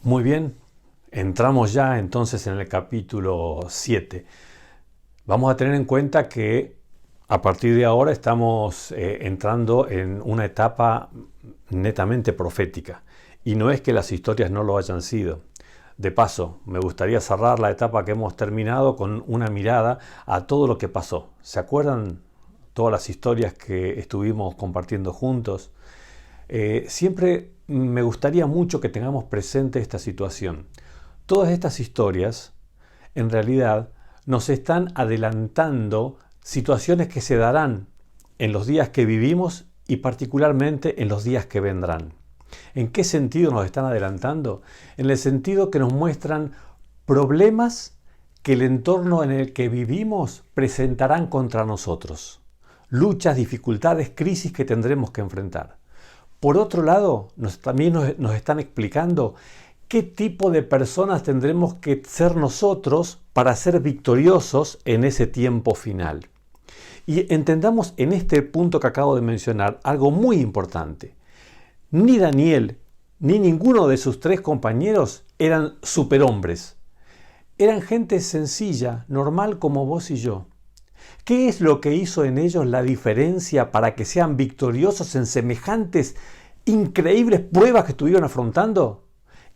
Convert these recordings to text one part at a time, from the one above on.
Muy bien, entramos ya entonces en el capítulo 7. Vamos a tener en cuenta que a partir de ahora estamos entrando en una etapa netamente profética. Y no es que las historias no lo hayan sido. De paso, me gustaría cerrar la etapa que hemos terminado con una mirada a todo lo que pasó. ¿Se acuerdan todas las historias que estuvimos compartiendo juntos? Siempre me gustaría mucho que tengamos presente esta situación. Todas estas historias, en realidad, nos están adelantando situaciones que se darán en los días que vivimos y particularmente en los días que vendrán. ¿En qué sentido nos están adelantando? En el sentido que nos muestran problemas que el entorno en el que vivimos presentarán contra nosotros. Luchas, dificultades, crisis que tendremos que enfrentar. Por otro lado, también nos están explicando qué tipo de personas tendremos que ser nosotros para ser victoriosos en ese tiempo final. Y entendamos en este punto que acabo de mencionar algo muy importante. Ni Daniel ni ninguno de sus tres compañeros eran superhombres. Eran gente sencilla, normal como vos y yo. ¿Qué es lo que hizo en ellos la diferencia para que sean victoriosos en semejantes increíbles pruebas que estuvieron afrontando?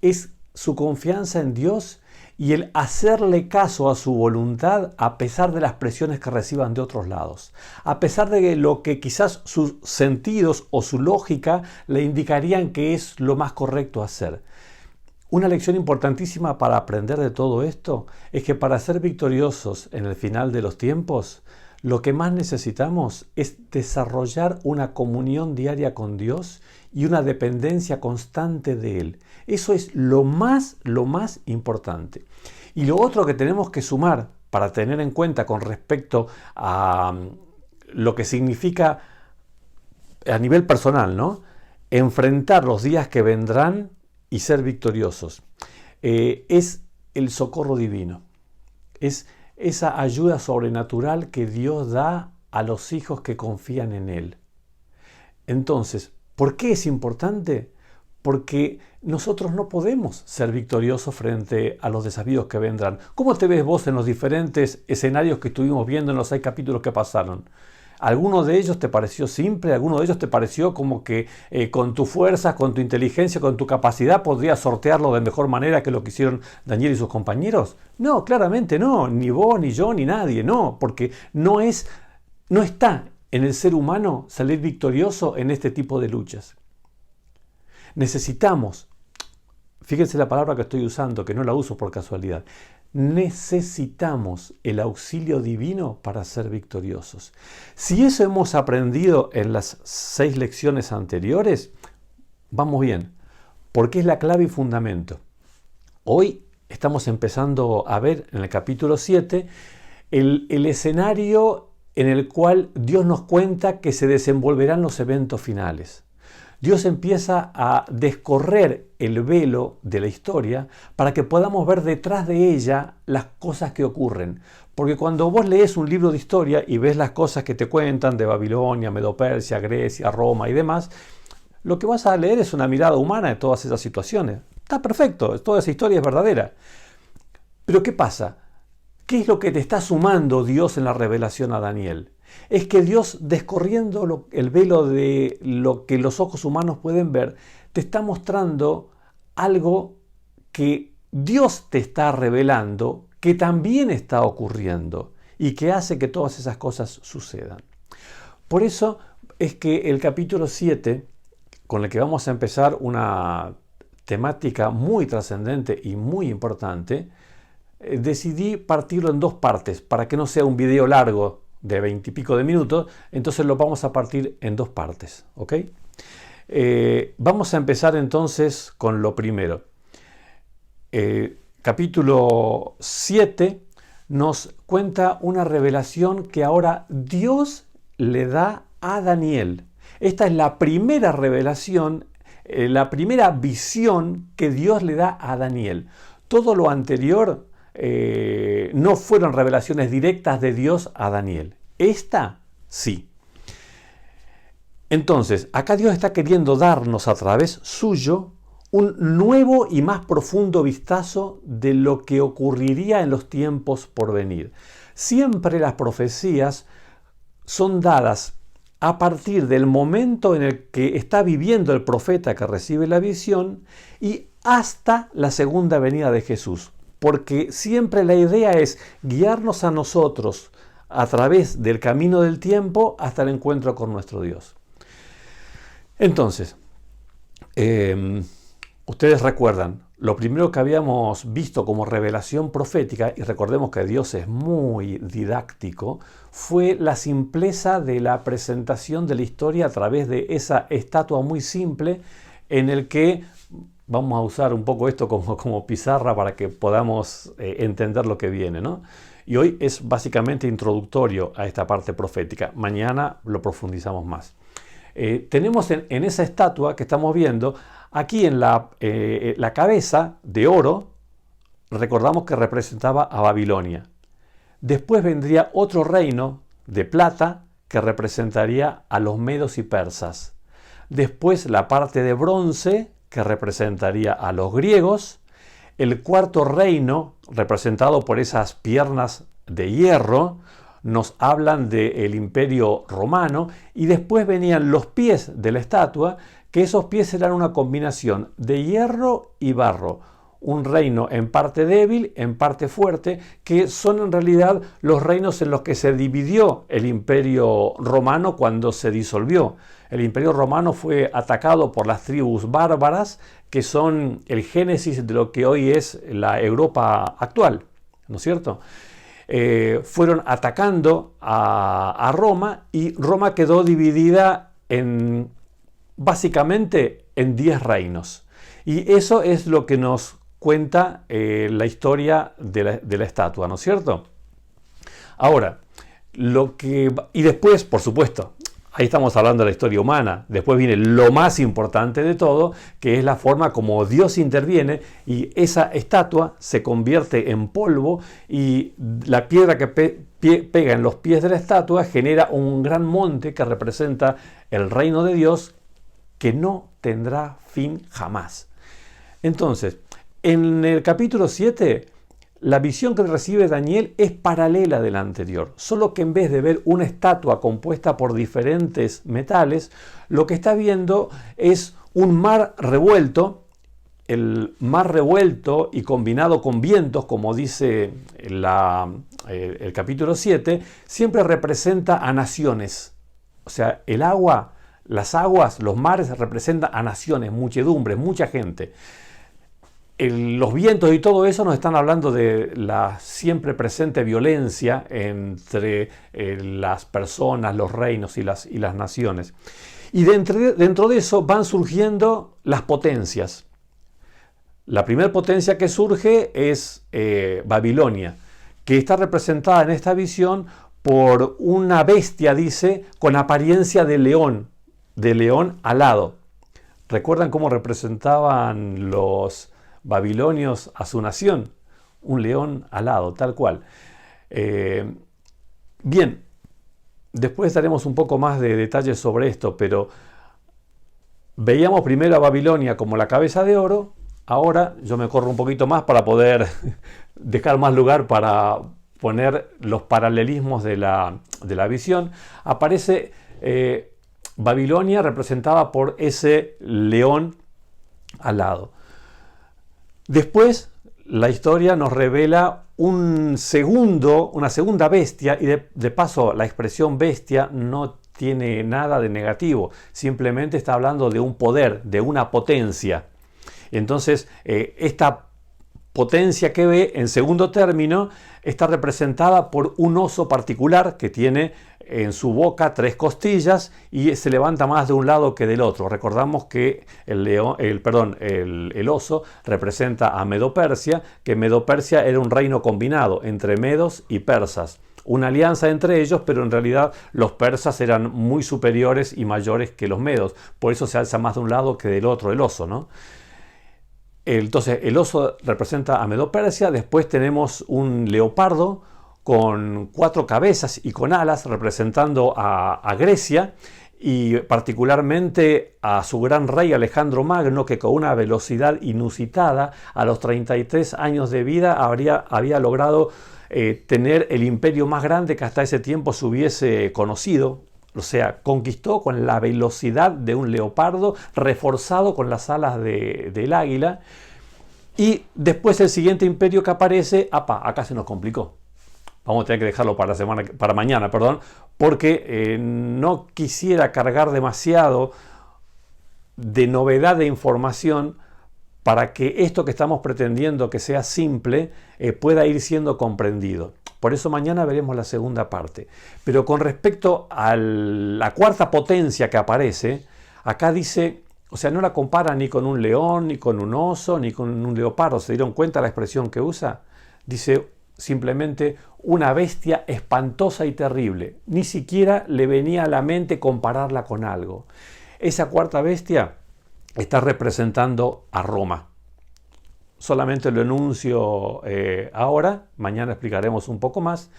Es su confianza en Dios y el hacerle caso a su voluntad a pesar de las presiones que reciban de otros lados. A pesar de lo que quizás sus sentidos o su lógica le indicarían que es lo más correcto hacer. Una lección importantísima para aprender de todo esto es que para ser victoriosos en el final de los tiempos, lo que más necesitamos es desarrollar una comunión diaria con Dios y una dependencia constante de Él. Eso es lo más importante. Y lo otro que tenemos que sumar para tener en cuenta con respecto a lo que significa a nivel personal, ¿no? Enfrentar los días que vendrán y ser victoriosos. Es el socorro divino. Es esa ayuda sobrenatural que Dios da a los hijos que confían en Él. Entonces, ¿por qué es importante? Porque nosotros no podemos ser victoriosos frente a los desafíos que vendrán. ¿Cómo te ves vos en los diferentes escenarios que estuvimos viendo en los 6 capítulos que pasaron? ¿Alguno de ellos te pareció simple? ¿Alguno de ellos te pareció como que con tu fuerza, con tu inteligencia, con tu capacidad podrías sortearlo de mejor manera que lo que hicieron Daniel y sus compañeros? No, claramente no. Ni vos, ni yo, ni nadie. No, porque no está en el ser humano salir victorioso en este tipo de luchas. Necesitamos, fíjense la palabra que estoy usando, que no la uso por casualidad, necesitamos el auxilio divino para ser victoriosos. Si eso hemos aprendido en las 6 lecciones anteriores, vamos bien, porque es la clave y fundamento. Hoy estamos empezando a ver en el capítulo 7 el escenario en el cual Dios nos cuenta que se desenvolverán los eventos finales. Dios empieza a descorrer el velo de la historia para que podamos ver detrás de ella las cosas que ocurren. Porque cuando vos lees un libro de historia y ves las cosas que te cuentan de Babilonia, Medo-Persia, Grecia, Roma y demás, lo que vas a leer es una mirada humana de todas esas situaciones. Está perfecto, toda esa historia es verdadera. Pero ¿qué pasa? ¿Qué es lo que te está sumando Dios en la revelación a Daniel? Es que Dios, descorriendo el velo de lo que los ojos humanos pueden ver, te está mostrando algo que Dios te está revelando, que también está ocurriendo y que hace que todas esas cosas sucedan. Por eso es que el capítulo 7, con el que vamos a empezar una temática muy trascendente y muy importante, decidí partirlo en 2 partes para que no sea un video largo de 20 y pico de minutos, entonces lo vamos a partir en 2 partes, ¿ok? Vamos a empezar entonces con lo primero. Capítulo 7 nos cuenta una revelación que ahora Dios le da a Daniel. Esta es la primera revelación, la primera visión que Dios le da a Daniel. Todo lo anterior no fueron revelaciones directas de Dios a Daniel. Esta sí. Entonces, acá Dios está queriendo darnos a través suyo un nuevo y más profundo vistazo de lo que ocurriría en los tiempos por venir. Siempre las profecías son dadas a partir del momento en el que está viviendo el profeta que recibe la visión y hasta la segunda venida de Jesús. Porque siempre la idea es guiarnos a nosotros a través del camino del tiempo hasta el encuentro con nuestro Dios. Entonces, ustedes recuerdan, lo primero que habíamos visto como revelación profética, y recordemos que Dios es muy didáctico, fue la simpleza de la presentación de la historia a través de esa estatua muy simple en el que, vamos a usar un poco esto como pizarra para que podamos entender lo que viene, ¿no? Y hoy es básicamente introductorio a esta parte profética. Mañana lo profundizamos más. Tenemos en esa estatua que estamos viendo, aquí en la cabeza de oro, recordamos que representaba a Babilonia. Después vendría otro reino de plata que representaría a los medos y persas. Después la parte de bronce que representaría a los griegos. El cuarto reino, representado por esas piernas de hierro, nos hablan del Imperio Romano, y después venían los pies de la estatua, que esos pies eran una combinación de hierro y barro. Un reino en parte débil, en parte fuerte, que son en realidad los reinos en los que se dividió el Imperio Romano cuando se disolvió. El Imperio Romano fue atacado por las tribus bárbaras, que son el génesis de lo que hoy es la Europa actual, ¿no es cierto? Fueron atacando a Roma, y Roma quedó dividida básicamente en 10 reinos. Y eso es lo que nos cuenta la historia de la estatua, ¿no es cierto? Ahora, y después, por supuesto, ahí estamos hablando de la historia humana. Después viene lo más importante de todo, que es la forma como Dios interviene, y esa estatua se convierte en polvo, y la piedra que pega en los pies de la estatua genera un gran monte que representa el reino de Dios, que no tendrá fin jamás. Entonces, en el capítulo 7, la visión que recibe Daniel es paralela de la anterior, solo que en vez de ver una estatua compuesta por diferentes metales, lo que está viendo es un mar revuelto. El mar revuelto y combinado con vientos, como dice el capítulo 7, siempre representa a naciones. O sea, el agua, las aguas, los mares representan a naciones, muchedumbres, mucha gente. Los vientos y todo eso nos están hablando de la siempre presente violencia entre las personas, los reinos y las naciones. Y dentro de eso van surgiendo las potencias. La primera potencia que surge es Babilonia, que está representada en esta visión por una bestia, dice, con apariencia de león alado. ¿Recuerdan cómo representaban los babilonios a su nación? Un león alado, tal cual. Bien, después daremos un poco más de detalles sobre esto, pero veíamos primero a Babilonia como la cabeza de oro. Ahora yo me corro un poquito más para poder dejar más lugar para poner los paralelismos de la visión. Aparece Babilonia representada por ese león alado. Después la historia nos revela una segunda bestia, y de paso la expresión bestia no tiene nada de negativo, simplemente está hablando de un poder, de una potencia. Entonces, esta potencia que ve en segundo término está representada por un oso particular que tiene en su boca 3 costillas y se levanta más de un lado que del otro. Recordamos que el oso representa a Medo-Persia, que Medo-Persia era un reino combinado entre medos y persas. Una alianza entre ellos, pero en realidad los persas eran muy superiores y mayores que los medos. Por eso se alza más de un lado que del otro el oso, ¿no? Entonces el oso representa a Medo-Persia. Después tenemos un leopardo con 4 cabezas y con alas representando a Grecia, y particularmente a su gran rey Alejandro Magno, que con una velocidad inusitada a los 33 años de vida había logrado tener el imperio más grande que hasta ese tiempo se hubiese conocido. O sea, conquistó con la velocidad de un leopardo, reforzado con las alas del águila. Y después el siguiente imperio que aparece, acá se nos complicó. Vamos a tener que dejarlo para mañana, porque no quisiera cargar demasiado de novedad de información para que esto que estamos pretendiendo que sea simple pueda ir siendo comprendido. Por eso mañana veremos la segunda parte. Pero con respecto a la cuarta potencia que aparece, acá dice, o sea, no la compara ni con un león, ni con un oso, ni con un leopardo. ¿Se dieron cuenta la expresión que usa? Dice simplemente una bestia espantosa y terrible. Ni siquiera le venía a la mente compararla con algo. Esa cuarta bestia está representando a Roma. Solamente lo enuncio ahora, mañana explicaremos un poco más.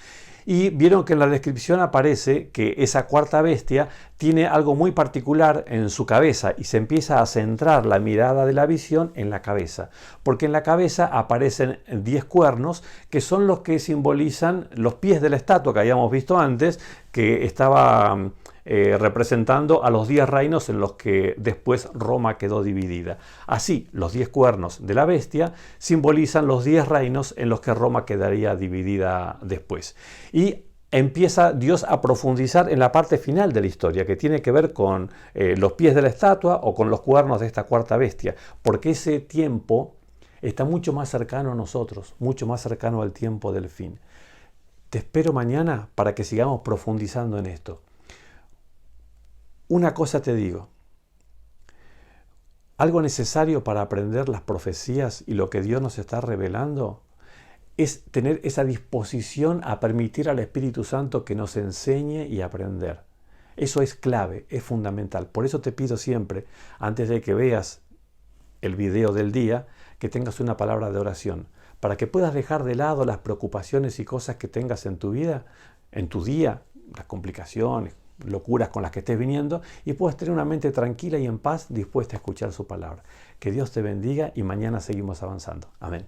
Y vieron que en la descripción aparece que esa cuarta bestia tiene algo muy particular en su cabeza y se empieza a centrar la mirada de la visión en la cabeza. Porque en la cabeza aparecen 10 cuernos que son los que simbolizan los pies de la estatua que habíamos visto antes, que estaba representando a los 10 reinos en los que después Roma quedó dividida. Así, los 10 cuernos de la bestia simbolizan los 10 reinos en los que Roma quedaría dividida después. Y empieza Dios a profundizar en la parte final de la historia, que tiene que ver con los pies de la estatua o con los cuernos de esta cuarta bestia, porque ese tiempo está mucho más cercano a nosotros, mucho más cercano al tiempo del fin. Te espero mañana para que sigamos profundizando en esto. Una cosa te digo, algo necesario para aprender las profecías y lo que Dios nos está revelando es tener esa disposición a permitir al Espíritu Santo que nos enseñe y aprender. Eso es clave, es fundamental. Por eso te pido siempre, antes de que veas el video del día, que tengas una palabra de oración, para que puedas dejar de lado las preocupaciones y cosas que tengas en tu vida, en tu día, las complicaciones, locuras con las que estés viniendo, y puedas tener una mente tranquila y en paz dispuesta a escuchar su palabra. Que Dios te bendiga y mañana seguimos avanzando. Amén.